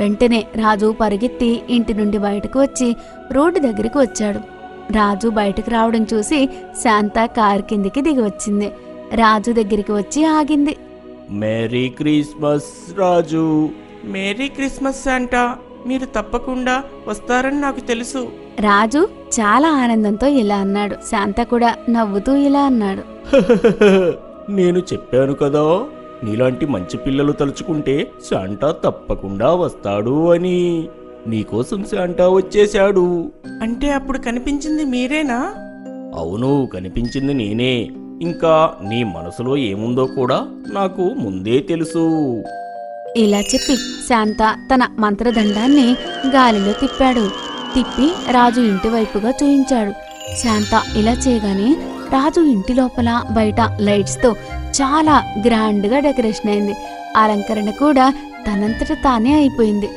వెంటనే రాజు పరిగెత్తి ఇంటి నుండి బయటకు వచ్చి రోడ్డు దగ్గరికి వచ్చాడు. రాజు బయటకు రావడం చూసి శాంత కారు కిందికి దిగి వచ్చింది. రాజు దగ్గరికి వచ్చి ఆగింది. మేరీ క్రిస్మస్ రాజు. మేరీ క్రిస్మస్ శాంటా, మీరు తప్పకుండా వస్తారని నాకు తెలుసు. రాజు చాలా ఆనందంతో ఇలా అన్నాడు. శాంత కూడా నవ్వుతూ ఇలా అన్నాడు. నేను చెప్పాను కదా, నీలాంటి మంచి పిల్లలు తలుచుకుంటే శాంటా తప్పకుండా వస్తాడు అని. నీకోసం శాంటా వచ్చేశాడు. అంటే అప్పుడు కనిపించింది మీరేనా? అవును, కనిపించింది నేనే. ఇంకా నీ మనసులో ఏముందో కూడా నాకు ముందే తెలుసు. ఇలా చెప్పి శాంత తన మంత్రదండాన్ని గాలిలో తిప్పాడు. తిప్పి రాజు ఇంటి వైపుగా చూయించాడు. శాంత ఇలా చేయగానే రాజు ఇంటి లోపల బయట లైట్స్తో చాలా గ్రాండ్గా డెకరేషన్ అయింది. అలంకరణ కూడా తనంతట తానే అయిపోయింది.